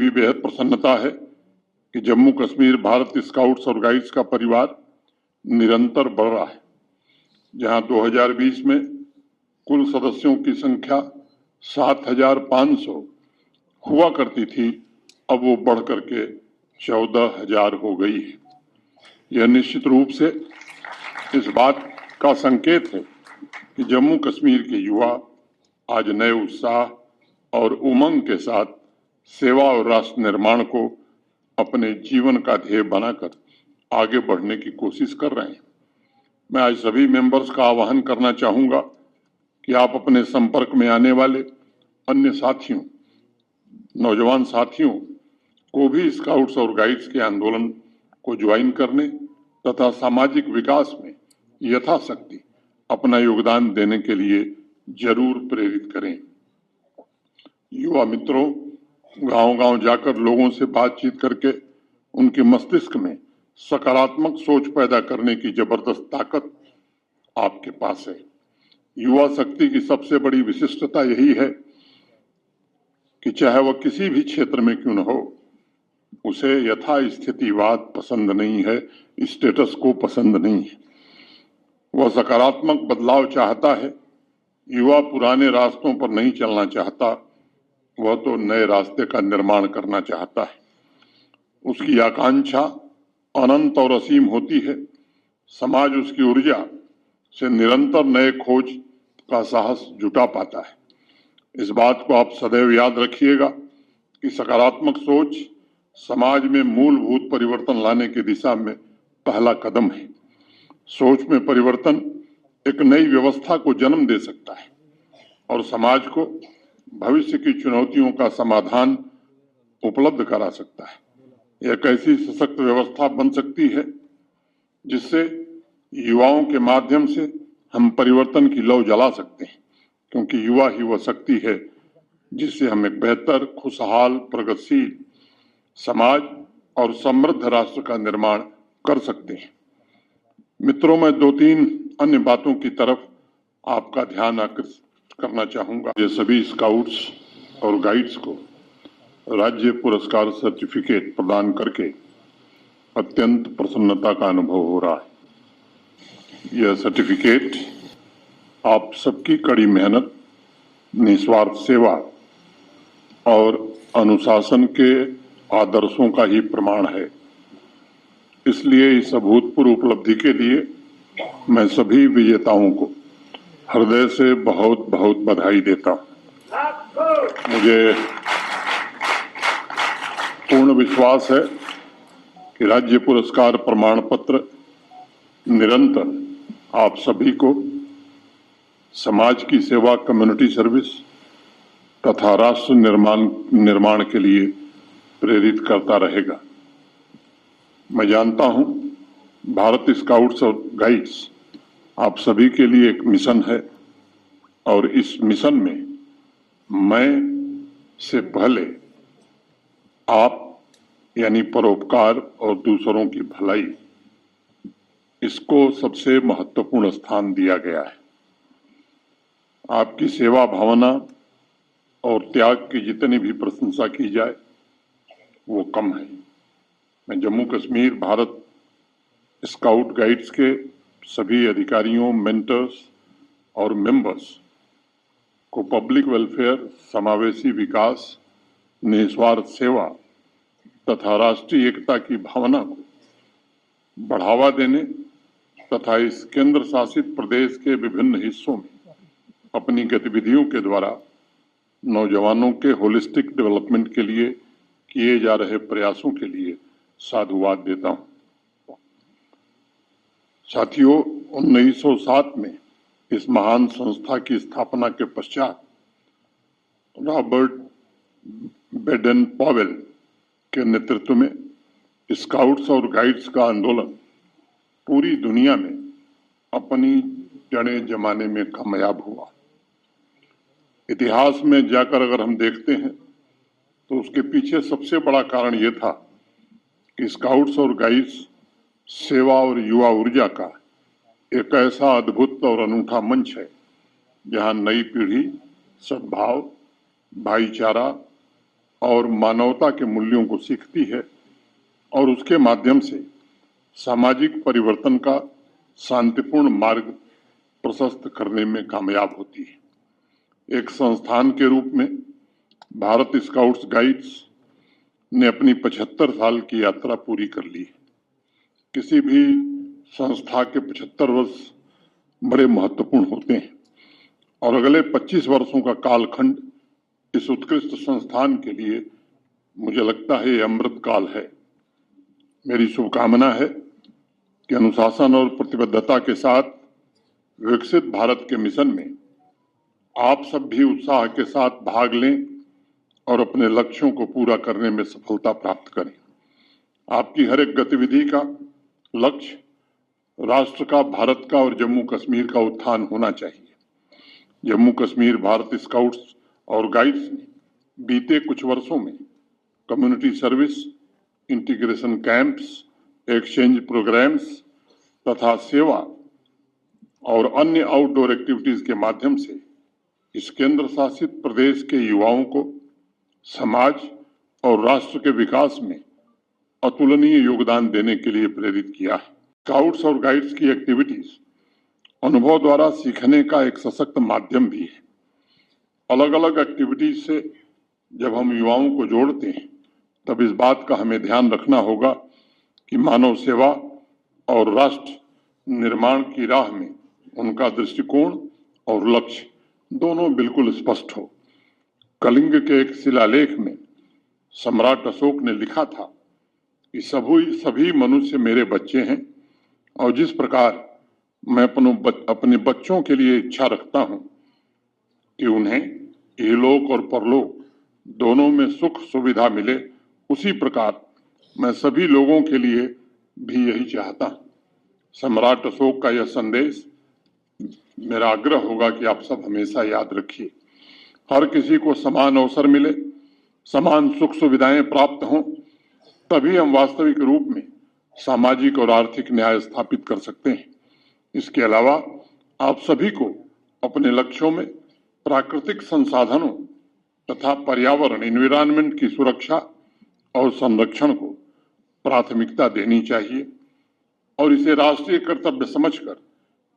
भी बेहद प्रसन्नता है कि जम्मू कश्मीर भारत स्काउट्स और गाइड्स का परिवार निरंतर बढ़ रहा है। जहां 2020 में कुल सदस्यों की संख्या 7,500 हुआ करती थी, अब वो बढ़ करके 14,000 हो गई है। यह निश्चित रूप से इस बात का संकेत है कि जम्मू कश्मीर के युवा आज नए उत्साह और उमंग के साथ सेवा और राष्ट्र निर्माण को अपने जीवन का ध्येय बनाकर आगे बढ़ने की कोशिश कर रहे हैं। मैं आज सभी मेंबर्स का आह्वान करना चाहूंगा कि आप अपने संपर्क में आने वाले अन्य साथियों, नौजवान साथियों को भी स्काउट्स और गाइड्स के आंदोलन को ज्वाइन करने तथा सामाजिक विकास में यथाशक्ति अपना योगदान देने के लिए जरूर प्रेरित करें। युवा मित्रों, गांव-गांव जाकर लोगों से बातचीत करके उनके मस्तिष्क में सकारात्मक सोच पैदा करने की जबरदस्त ताकत आपके पास है। युवा शक्ति की सबसे बड़ी विशिष्टता यही है कि चाहे वह किसी भी क्षेत्र में क्यों न हो, उसे यथास्थितिवाद पसंद नहीं है, स्टेटस को पसंद नहीं है। वह सकारात्मक बदलाव चाहता है। युवा पुराने रास्तों पर नहीं चलना चाहता, वह तो नए रास्ते का निर्माण करना चाहता है। उसकी आकांक्षा अनंत और असीम होती है। समाज उसकी ऊर्जा से निरंतर नए खोज का साहस जुटा पाता है। इस बात को आप सदैव याद रखिएगा कि सकारात्मक सोच समाज में मूलभूत परिवर्तन लाने की दिशा में पहला कदम है। सोच में परिवर्तन एक नई व्यवस्था को जन्म दे सकता है और समाज को भविष्य की चुनौतियों का समाधान उपलब्ध करा सकता है। यह एक ऐसी सशक्त व्यवस्था बन सकती है जिससे युवाओं के माध्यम से हम परिवर्तन की लौ जला सकते हैं, क्योंकि युवा ही वह शक्ति है जिससे हम एक बेहतर, खुशहाल, प्रगतिशील समाज और समृद्ध राष्ट्र का निर्माण कर सकते हैं। मित्रों, मैं 2-3 अन्य बातों की तरफ आपका ध्यान आकर्षित करना चाहूंगा। ये सभी स्काउट्स और गाइड्स को राज्य पुरस्कार सर्टिफिकेट प्रदान करके अत्यंत प्रसन्नता का अनुभव हो रहा है। यह सर्टिफिकेट आप सबकी कड़ी मेहनत, निस्वार्थ सेवा और अनुशासन के आदर्शों का ही प्रमाण है। इसलिए इस अभूतपूर्व उपलब्धि के लिए मैं सभी विजेताओं को हृदय से बहुत बहुत बधाई देता हूं। मुझे पूर्ण विश्वास है कि राज्य पुरस्कार प्रमाण पत्र निरंतर आप सभी को समाज की सेवा, कम्युनिटी सर्विस तथा राष्ट्र निर्माण के लिए प्रेरित करता रहेगा। मैं जानता हूं भारत स्काउट्स और गाइड्स आप सभी के लिए एक मिशन है और इस मिशन में मैं से पहले आप यानी परोपकार और दूसरों की भलाई, इसको सबसे महत्वपूर्ण स्थान दिया गया है। आपकी सेवा भावना और त्याग की जितनी भी प्रशंसा की जाए वो कम है। मैं जम्मू कश्मीर भारत स्काउट गाइड्स के सभी अधिकारियों, मेंटर्स और मेंबर्स को पब्लिक वेलफेयर, समावेशी विकास, निस्वार्थ सेवा तथा राष्ट्रीय एकता की भावना को बढ़ावा देने तथा इस केंद्र शासित प्रदेश के विभिन्न हिस्सों में अपनी गतिविधियों के द्वारा नौजवानों के होलिस्टिक डेवलपमेंट के लिए किए जा रहे प्रयासों के लिए साधुवाद देता हूं। साथियों, 1907 में इस महान संस्था की स्थापना के पश्चात रॉबर्ट बेडन पॉवेल के नेतृत्व में स्काउट्स और गाइड्स का आंदोलन पूरी दुनिया में अपनी जड़ें जमाने में कामयाब हुआ। इतिहास में जाकर अगर हम देखते हैं तो उसके पीछे सबसे बड़ा कारण यह था कि स्काउट्स और गाइड्स सेवा और युवा ऊर्जा का एक ऐसा अद्भुत और अनूठा मंच है जहां नई पीढ़ी सद्भाव, भाईचारा और मानवता के मूल्यों को सीखती है और उसके माध्यम से सामाजिक परिवर्तन का शांतिपूर्ण मार्ग प्रशस्त करने में कामयाब होती है। एक संस्थान के रूप में भारत स्काउट्स गाइड्स ने अपनी 75 साल की यात्रा पूरी कर ली है। किसी भी संस्था के 75 वर्ष बड़े महत्वपूर्ण होते हैं और अगले 25 वर्षों का कालखंड इस उत्कृष्ट संस्थान के लिए मुझे लगता है ये अमृत काल है। मेरी शुभकामना है कि अनुशासन और प्रतिबद्धता के साथ विकसित भारत के मिशन में आप सब भी उत्साह के साथ भाग लें और अपने लक्ष्यों को पूरा करने में सफलता प्राप्त करें। आपकी हर एक गतिविधि का लक्ष्य राष्ट्र का, भारत का और जम्मू कश्मीर का उत्थान होना चाहिए। जम्मू कश्मीर भारत स्काउट्स और गाइड्स ने बीते कुछ वर्षों में community service, integration camps, exchange programmes तथा सेवा और अन्य आउटडोर एक्टिविटीज के माध्यम से इस केंद्र शासित प्रदेश के युवाओं को समाज और राष्ट्र के विकास में अतुलनीय योगदान देने के लिए प्रेरित किया है। स्काउट्स और गाइड्स की एक्टिविटीज अनुभव द्वारा सीखने का एक सशक्त माध्यम भी है। अलग अलग एक्टिविटीज से जब हम युवाओं को जोड़ते हैं तब इस बात का हमें ध्यान रखना होगा कि मानव सेवा और राष्ट्र निर्माण की राह में उनका दृष्टिकोण और लक्ष्य दोनों बिल्कुल स्पष्ट हो। कलिंग के एक शिलालेख में सम्राट अशोक ने लिखा था कि सभी मनुष्य मेरे बच्चे हैं और जिस प्रकार मैं अपने बच्चों के लिए इच्छा रखता हूं कि उन्हें इहलोक और परलोक दोनों में सुख सुविधा मिले, उसी प्रकार मैं सभी लोगों के लिए भी यही चाहता हूं। सम्राट अशोक का यह संदेश मेरा आग्रह होगा कि आप सब हमेशा याद रखिए। हर किसी को समान अवसर मिले, समान सुख सुविधाएं प्राप्त हों, तभी हम वास्तविक रूप में सामाजिक और आर्थिक न्याय स्थापित कर सकते हैं। इसके अलावा आप सभी को अपने लक्ष्यों में प्राकृतिक संसाधनों तथा पर्यावरण एनवायरनमेंट की सुरक्षा और संरक्षण को प्राथमिकता देनी चाहिए और इसे राष्ट्रीय कर्तव्य समझकर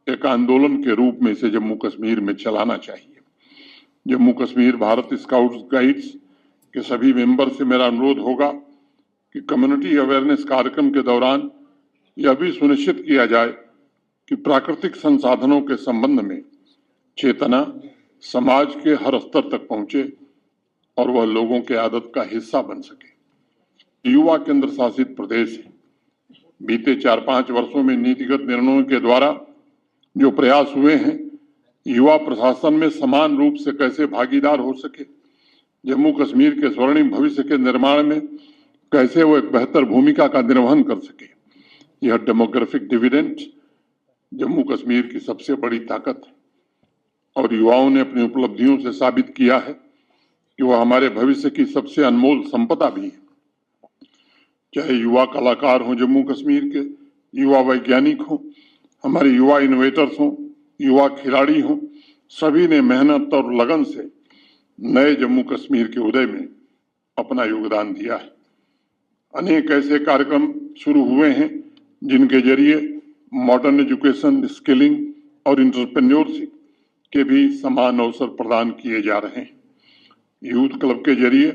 एक आंदोलन के रूप में इसे जम्मू कश्मीर में चलाना चाहिए। जम्मू कश्मीर भारत स्काउट्स गाइड्स के सभी मेंबर से मेरा अनुरोध होगा कि कम्युनिटी अवेयरनेस कार्यक्रम के दौरान यह भी सुनिश्चित किया जाए कि प्राकृतिक संसाधनों के संबंध में चेतना समाज के हर स्तर तक पहुंचे और वह लोगों के आदत का हिस्सा बन सके। युवा केंद्र शासित प्रदेश है। बीते 4-5 वर्षों में नीतिगत निर्णयों के द्वारा जो प्रयास हुए हैं, युवा प्रशासन में समान रूप से कैसे भागीदार हो सके, जम्मू कश्मीर के स्वर्णिम भविष्य के निर्माण में कैसे वो एक बेहतर भूमिका का निर्वहन कर सके, यह डेमोग्राफिक डिविडेंड जम्मू कश्मीर की सबसे बड़ी ताकत है और युवाओं ने अपनी उपलब्धियों से साबित किया है कि वह हमारे भविष्य की सबसे अनमोल संपदा भी है। चाहे युवा कलाकार हों जम्मू कश्मीर के, युवा वैज्ञानिक हों, हमारे युवा इनोवेटर्स हों, युवा खिलाड़ी हों, सभी ने मेहनत और लगन से नए जम्मू कश्मीर के उदय में अपना योगदान दिया है। अनेक ऐसे कार्यक्रम शुरू हुए हैं जिनके जरिए मॉडर्न एजुकेशन, स्किलिंग और इंटरप्रेन्योरशिप के भी समान अवसर प्रदान किए जा रहे हैं। यूथ क्लब के जरिए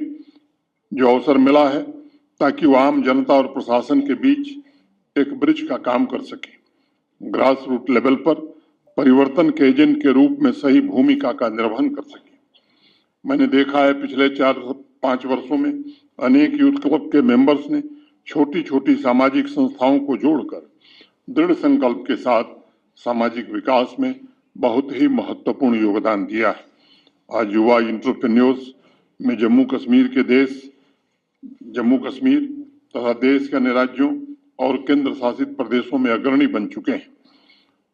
जो अवसर मिला है ताकि वह आम जनता और प्रशासन के बीच एक ब्रिज का काम कर सके, ग्रास रूट लेवल पर परिवर्तन के एजेंट के रूप में सही भूमिका का निर्वहन कर सके। मैंने देखा है पिछले 4-5 वर्षों में अनेक यूथ क्लब के मेंबर्स ने छोटी छोटी सामाजिक संस्थाओं को जोड़कर दृढ़ संकल्प के साथ सामाजिक विकास में बहुत ही महत्वपूर्ण योगदान दिया है। आज युवा इंटरप्रेन्योर्स में जम्मू कश्मीर तथा देश के अन्य राज्यों और केंद्र शासित प्रदेशों में अग्रणी बन चुके हैं।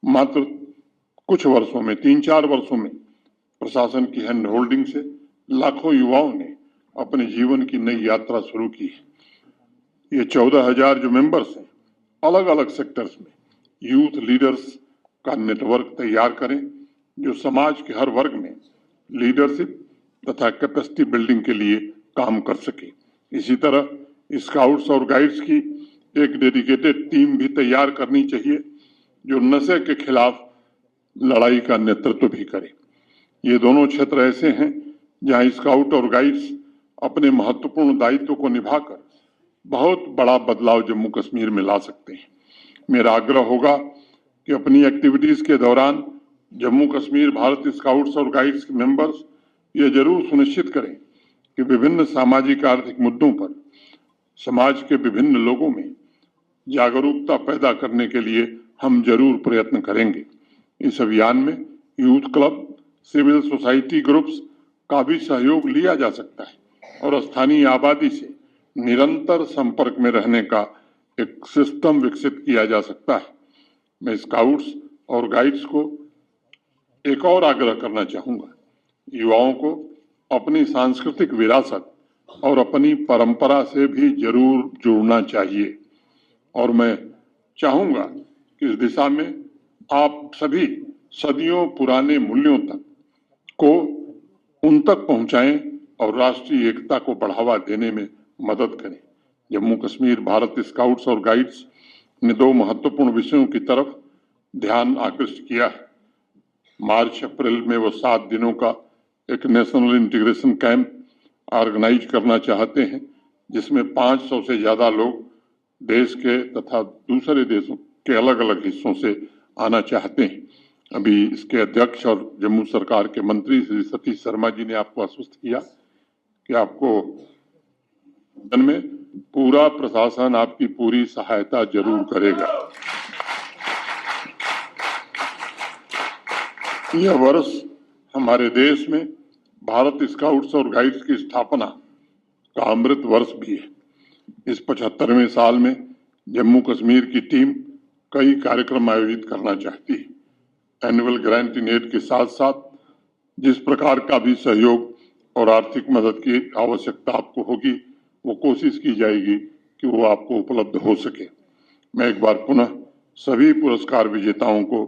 मात्र कुछ वर्षों में, 3-4 वर्षों में प्रशासन की हैंड होल्डिंग से लाखों युवाओं ने अपने जीवन की नई यात्रा शुरू की है। ये 14,000 जो मेंबर्स हैं, अलग अलग सेक्टर्स में यूथ लीडर्स का नेटवर्क तैयार करें जो समाज के हर वर्ग में लीडरशिप तथा कैपेसिटी बिल्डिंग के लिए काम कर सके। इसी तरह स्काउट्स और गाइड्स की एक डेडिकेटेड टीम भी तैयार करनी चाहिए जो नशे के खिलाफ लड़ाई का नेतृत्व भी करे। ये दोनों क्षेत्र ऐसे हैं जहां स्काउट और गाइड्स अपने महत्वपूर्ण दायित्व को निभाकर बहुत बड़ा बदलाव जम्मू कश्मीर में ला सकते हैं। मेरा आग्रह होगा कि अपनी एक्टिविटीज के दौरान जम्मू कश्मीर भारत स्काउट्स और गाइड्स के मेंबर्स ये जरूर सुनिश्चित करें कि विभिन्न सामाजिक आर्थिक मुद्दों पर समाज के विभिन्न लोगों में जागरूकता पैदा करने के लिए हम जरूर प्रयत्न करेंगे। इस अभियान में youth club, civil society groups का भी सहयोग लिया जा सकता है और स्थानीय आबादी से निरंतर संपर्क में रहने का एक सिस्टम विकसित किया जा सकता है। मैं स्काउट्स और गाइड्स को एक और आग्रह करना चाहूंगा, युवाओं को अपनी सांस्कृतिक विरासत और अपनी परंपरा से भी जरूर जुड़ना चाहिए और मैं चाहूंगा कि इस दिशा में आप सभी सदियों पुराने मूल्यों तक को उन तक पहुंचाएं और राष्ट्रीय एकता को बढ़ावा देने में मदद करें। जम्मू कश्मीर भारत स्काउट्स और गाइड्स ने दो महत्वपूर्ण विषयों की तरफ ध्यान आकृष्ट किया है। मार्च अप्रैल में वो 7 दिनों का एक नेशनल इंटीग्रेशन कैंप ऑर्गेनाइज करना चाहते हैं जिसमें 500 से ज्यादा लोग देश के तथा दूसरे देशों के अलग अलग हिस्सों से आना चाहते हैं। अभी इसके अध्यक्ष और जम्मू सरकार के मंत्री श्री सतीश शर्मा जी ने आपको आश्वस्त किया कि आपको में पूरा प्रशासन आपकी पूरी सहायता जरूर करेगा। यह वर्ष हमारे देश में भारत स्काउट्स और गाइड्स की स्थापना का अमृत वर्ष भी है। इस 75वें साल में जम्मू कश्मीर की टीम कई कार्यक्रम आयोजित करना चाहती है। एनुअल ग्रांट इन एड के साथ साथ जिस प्रकार का भी सहयोग और आर्थिक मदद की आवश्यकता आपको होगी वो कोशिश की जाएगी कि वो आपको उपलब्ध हो सके। मैं एक बार पुनः सभी पुरस्कार विजेताओं को